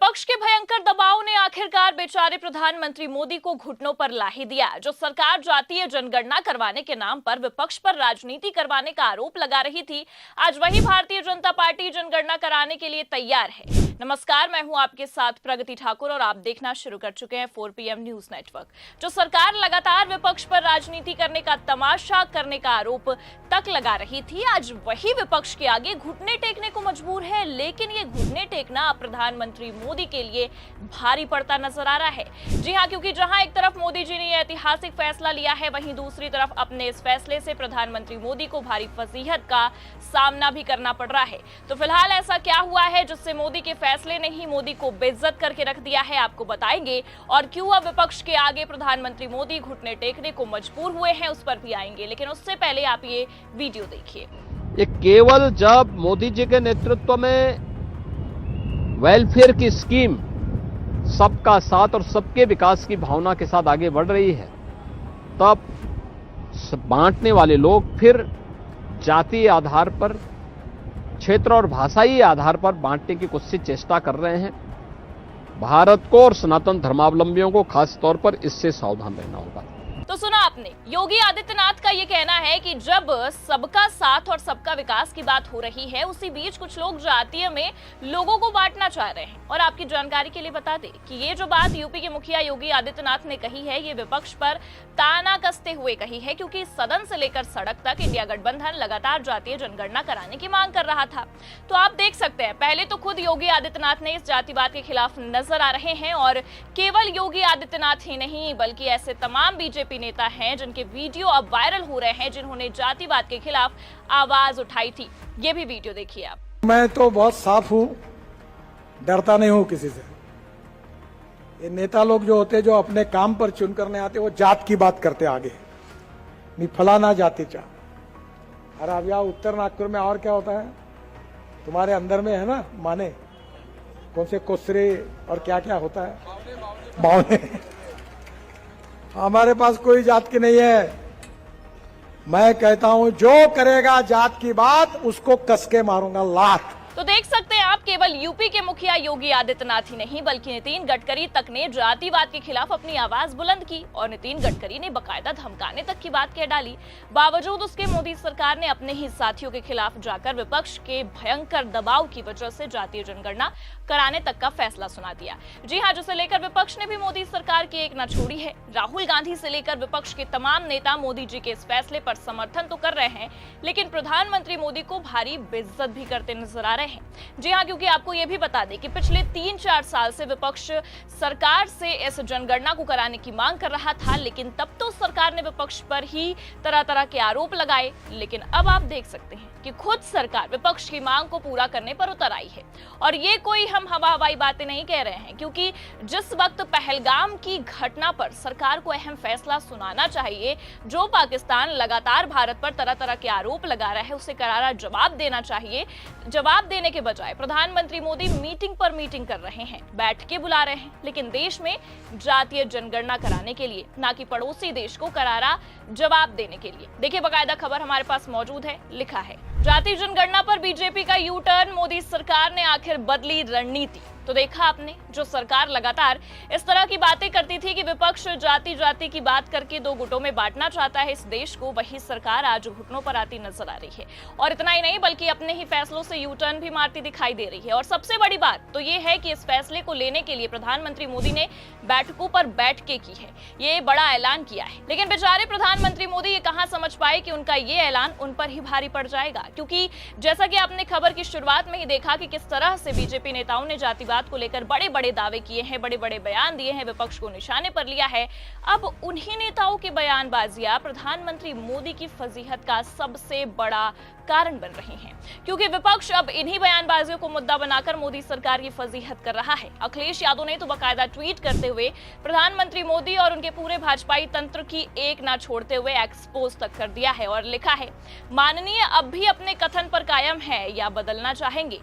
विपक्ष के भयंकर दबाव ने आखिरकार बेचारे प्रधानमंत्री मोदी को घुटनों पर ला ही दिया। जो सरकार जातीय जनगणना करवाने के नाम पर विपक्ष पर राजनीति करवाने का आरोप लगा रही थी, आज वही भारतीय जनता पार्टी जनगणना कराने के लिए तैयार है। नमस्कार, मैं हूं आपके साथ प्रगति ठाकुर और आप देखना शुरू कर चुके हैं 4 PM न्यूज नेटवर्क। जो सरकार लगातार विपक्ष पर राजनीति करने का तमाशा करने का आरोप तक लगा रही थी, आज वही विपक्ष के आगे घुटने टेकने को मजबूर है। लेकिन ये घुटने टेकना प्रधानमंत्री मोदी के लिए भारी पड़ता नजर आ रहा है। जी हां, क्योंकि जहां एक तरफ मोदी जी ने ऐतिहासिक फैसला लिया है, वहीं दूसरी तरफ अपने इस फैसले से प्रधानमंत्री मोदी को भारी फजीहत का सामना भी करना पड़ रहा है। तो फिलहाल ऐसा क्या हुआ है जिससे मोदी के फैसले ने ही मोदी को बेइज्जत करके रख दिया है, आपको बताएंगे। और क्यों अब विपक्ष के आगे प्रधानमंत्री मोदी घुटने टेकने को मजबूर हुए हैं, उस पर भी आएंगे। लेकिन उससे पहले आप ये वीडियो देखिए। ये केवल जब मोदी जी के नेतृत्व में वेलफेयर की स्कीम सबका साथ और सबके विकास की भावना के साथ आगे बढ़ रही है, तब बांटने वाले लोग फिर जातीय आधार पर, क्षेत्र और भाषाई आधार पर बांटने की कोशिश चेष्टा कर रहे हैं। भारत को और सनातन धर्मावलंबियों को खास तौर पर इससे सावधान रहना होगा। तो सुना आपने, योगी आदित्यनाथ का ये कहना है कि जब सबका साथ और सबका विकास की बात हो रही है, उसी बीच कुछ लोग जातीय में लोगों को बांटना चाह रहे हैं। और आपकी जानकारी के लिए बता दें कि ये जो बात यूपी के मुखिया योगी आदित्यनाथ ने कही है, ये विपक्ष पर ताना कसते हुए कही है, क्योंकि सदन से लेकर सड़क तक इंडिया गठबंधन लगातार जातीय जनगणना कराने की मांग कर रहा था। तो आप देख सकते हैं, पहले तो खुद योगी आदित्यनाथ ने इस जातिवाद के खिलाफ नजर आ रहे हैं। और केवल योगी आदित्यनाथ ही नहीं, बल्कि ऐसे तमाम बीजेपी नेता हैं जिनके वीडियो अब वायरल हो रहे हैं, जिन्होंने जातिवाद के खिलाफ आवाज उठाई थी। ये भी वीडियो देखिए आप। मैं तो बहुत साफ हूं, डरता नहीं हूं किसी से। ये नेता लोग जो होते, जो अपने काम पर चुन करने आते, वो जात की बात करते आगे, नहीं फलाना जाति चाह। अरे अब यहाँ उत्तर नागपुर में और क्या होता है, तुम्हारे अंदर में है ना, माने कौन से कोसरे और क्या क्या होता है, बावने। हमारे पास कोई जात की नहीं है। मैं कहता हूं, जो करेगा जात की बात, उसको कसके मारूंगा लात। तो देख सकते हैं आप, केवल यूपी के मुखिया योगी आदित्यनाथ ही नहीं, बल्कि नितिन गडकरी तक ने जातिवाद के खिलाफ अपनी आवाज बुलंद की। और नितिन गडकरी ने बकायदा धमकाने तक की बात कह डाली। बावजूद उसके मोदी सरकार ने अपने ही साथियों के खिलाफ जाकर विपक्ष के भयंकर दबाव की वजह से जातीय जनगणना कराने तक का फैसला सुना दिया। जी हां, जिसे लेकर विपक्ष ने भी मोदी सरकार की एक न छोड़ी है। राहुल गांधी से लेकर विपक्ष के तमाम नेता मोदी जी के इस फैसले पर समर्थन तो कर रहे हैं, लेकिन प्रधानमंत्री मोदी को भारी बेइज्जत भी करते नजर आ रहे हैं। जी हां, क्योंकि आपको यह भी बता दें कि पिछले 3-4 साल से विपक्ष सरकार से इस जनगणना को कराने की मांग कर रहा था, लेकिन तब तो सरकार ने विपक्ष पर ही तरह तरह के आरोप लगाए। लेकिन अब आप देख सकते हैं कि खुद सरकार विपक्ष की मांग को पूरा करने पर उतर आई है। और ये कोई हम हवाई बातें नहीं कह रहे हैं, क्योंकि जिस वक्त पहलगाम की घटना पर सरकार को अहम फैसला सुनाना चाहिए, जो पाकिस्तान लगातार भारत पर तरह तरह के आरोप लगा रहा है, उसे करारा जवाब देना चाहिए। जवाब देने के बजाय प्रधानमंत्री मोदी मीटिंग पर मीटिंग कर रहे हैं, बैठकें बुला रहे हैं, लेकिन देश में जातीय जनगणना कराने के लिए, ना कि पड़ोसी देश को करारा जवाब देने के लिए। देखिए, बाकायदा खबर हमारे पास मौजूद है, लिखा है, जातीय जनगणना पर बीजेपी का यू टर्न, मोदी सरकार ने आखिर बदली रणनीति। तो देखा आपने, जो सरकार लगातार इस तरह की बातें करती थी कि विपक्ष जाति जाति की बात करके दो गुटों में बांटना चाहता है इस देश को, वही सरकार आज घुटनों पर आती नजर आ रही है। और इतना ही नहीं, बल्कि अपने ही फैसलों से यू टर्न भी मारती दिखाई दे रही है। और सबसे बड़ी बात तो ये है कि इस फैसले को लेने के लिए प्रधानमंत्री मोदी ने बैठकों पर बैठकें की है, ये बड़ा ऐलान किया है। लेकिन बेचारे प्रधानमंत्री मोदी ये कहां समझ पाए कि उनका ये ऐलान उन पर ही भारी पड़ जाएगा, क्योंकि जैसा कि आपने खबर की शुरुआत में ही देखा कि किस तरह से बीजेपी नेताओं ने जातिवाद को लेकर बड़े बड़े दावे किए हैं, बड़े बड़े बयान दिए हैं, विपक्ष को निशाने पर लिया है। अब उन्हीं नेताओं की बयानबाजियां प्रधानमंत्री मोदी की फजीहत का सबसे बड़ा कारण बन रही हैं, क्योंकि विपक्ष अब इन्हीं बयानबाजियों को मुद्दा बनाकर मोदी सरकार की फजीहत कर रहा है। अखिलेश यादव ने तो बाकायदा ट्वीट करते हुए प्रधानमंत्री मोदी और उनके पूरे भाजपाई तंत्र की एक ना छोड़ते हुए एक्सपोज तक कर दिया है और लिखा है, माननीय अब भी अपने कथन पर कायम है या बदलना चाहेंगे?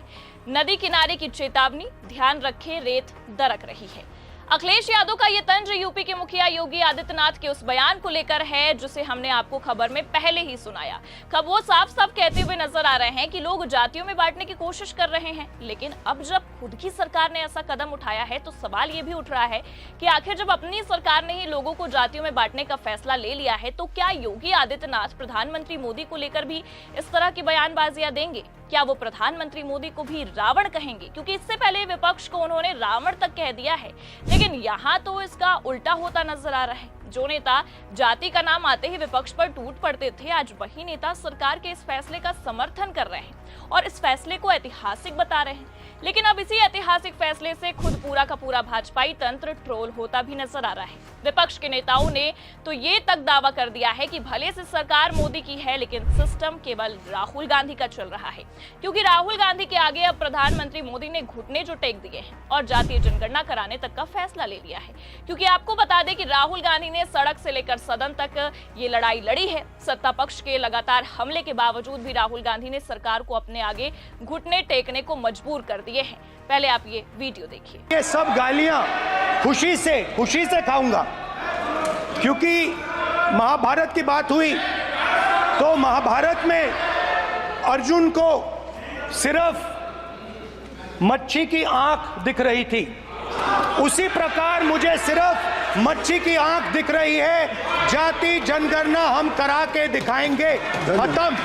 नदी किनारे की चेतावनी, ध्यान रखें रेत दरक रही है। अखिलेश यादव का ये तंज यूपी के मुखिया योगी आदित्यनाथ के उस बयान को लेकर है जिसे हमने आपको खबर में पहले ही सुनाया। कब वो साफ साफ कहते हुए नजर आ रहे हैं कि लोग जातियों में बांटने की कोशिश कर रहे हैं, लेकिन अब जब खुद की सरकार ने ऐसा कदम उठाया है तो सवाल ये भी उठ रहा है कि आखिर जब अपनी सरकार ने ही लोगों को जातियों में बांटने का फैसला ले लिया है तो क्या योगी आदित्यनाथ प्रधानमंत्री मोदी को लेकर भी इस तरह की बयानबाजियां देंगे? क्या वो प्रधानमंत्री मोदी को भी रावण कहेंगे? क्योंकि इससे पहले विपक्ष को उन्होंने रावण तक कह दिया है, लेकिन यहाँ तो इसका उल्टा होता नजर आ रहा है। जो नेता जाति का नाम आते ही विपक्ष पर टूट पड़ते थे, आज वही नेता सरकार के इस फैसले का समर्थन कर रहे हैं और इस फैसले को ऐतिहासिक बता रहे हैं। लेकिन अब इसी ऐतिहासिक फैसले से खुद पूरा का पूरा भाजपाई तंत्र ट्रोल होता भी नजर आ रहा है। विपक्ष के नेताओं ने तो ये तक दावा कर दिया है कि भले से सरकार मोदी की है, लेकिन सिस्टम केवल राहुल गांधी का चल रहा है, क्योंकि राहुल गांधी के आगे अब प्रधानमंत्री मोदी ने घुटने जो टेक दिए हैं और जातीय जनगणना कराने तक का फैसला ले लिया है। क्योंकि आपको बता दें कि राहुल गांधी ने सड़क से लेकर सदन तक ये लड़ाई लड़ी है। सत्ता पक्ष के लगातार हमले के बावजूद भी राहुल गांधी ने सरकार को अपने आगे घुटने टेकने को मजबूर कर दिए हैं। पहले आप ये वीडियो देखिए। ये सब गालियां खुशी से खाऊंगा, क्योंकि महाभारत की बात हुई तो महाभारत में अर्जुन को सिर्फ मच्छी की आंख दिख रही थी, उसी प्रकार मुझे सिर्फ मच्छी की आंख दिख रही है। जाति जनगणना हम करा के दिखाएंगे। खत्म।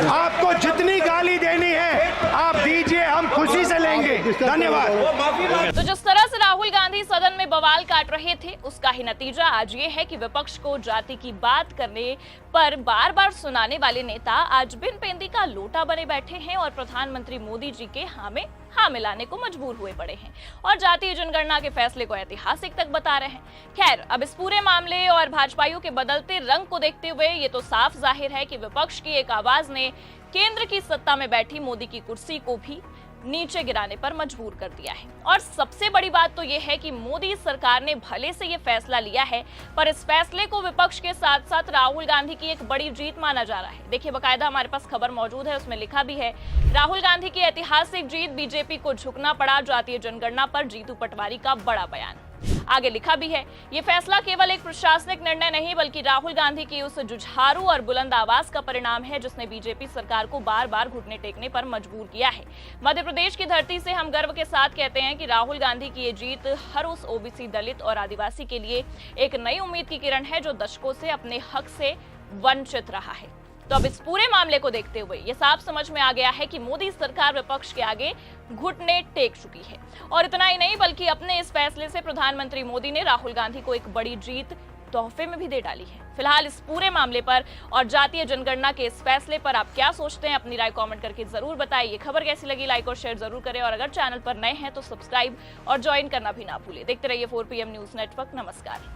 आपको जितनी गाली देनी है आप दीजिए, हम खुशी से लेंगे। धन्यवाद। तो जिस तरह से राहुल गांधी सदन में बवाल काट रहे थे, उसका ही नतीजा आज ये है कि विपक्ष को जाति की बात करने पर बार बार सुनाने वाले नेता आज बिन पेंदी का लोटा बने बैठे हैं और प्रधानमंत्री मोदी जी के हाँ में हाँ मिलाने को मजबूर हुए पड़े हैं और जातीय जनगणना के फैसले को ऐतिहासिक तक बता रहे हैं। खैर, अब इस पूरे मामले और भाजपाइयों के बदलते रंग को देखते हुए ये तो साफ जाहिर है कि विपक्ष की एक आवाज ने केंद्र की सत्ता में बैठी मोदी की कुर्सी को भी नीचे गिराने पर मजबूर कर दिया है। और सबसे बड़ी बात तो यह है कि मोदी सरकार ने भले से यह फैसला लिया है, पर इस फैसले को विपक्ष के साथ साथ राहुल गांधी की एक बड़ी जीत माना जा रहा है। देखिए, बकायदा हमारे पास खबर मौजूद है, उसमें लिखा भी है, राहुल गांधी की ऐतिहासिक जीत, बीजेपी को झुकना पड़ा, जातीय जनगणना पर जीतू पटवारी का बड़ा बयान। आगे लिखा भी है, ये फैसला केवल एक प्रशासनिक निर्णय नहीं बल्कि राहुल गांधी की उस जुझारू और बुलंद आवाज का परिणाम है जिसने बीजेपी सरकार को बार बार घुटने टेकने पर मजबूर किया है। मध्य प्रदेश की धरती से हम गर्व के साथ कहते हैं कि राहुल गांधी की ये जीत हर उस ओबीसी, दलित और आदिवासी के लिए एक नई उम्मीद की किरण है जो दशकों से अपने हक से वंचित रहा है। तो अब इस पूरे मामले को देखते हुए ये साफ समझ में आ गया है कि मोदी सरकार विपक्ष के आगे घुटने टेक चुकी है। और इतना ही नहीं बल्कि अपने इस फैसले से प्रधानमंत्री मोदी ने राहुल गांधी को एक बड़ी जीत तोहफे में भी दे डाली है। फिलहाल इस पूरे मामले पर और जातीय जनगणना के इस फैसले पर आप क्या सोचते हैं, अपनी राय कमेंट करके जरूर बताइए। खबर कैसी लगी लाइक और शेयर जरूर करें और अगर चैनल पर नए हैं तो सब्सक्राइब और ज्वाइन करना भी ना भूलें। देखते रहिए 4 PM न्यूज नेटवर्क। नमस्कार।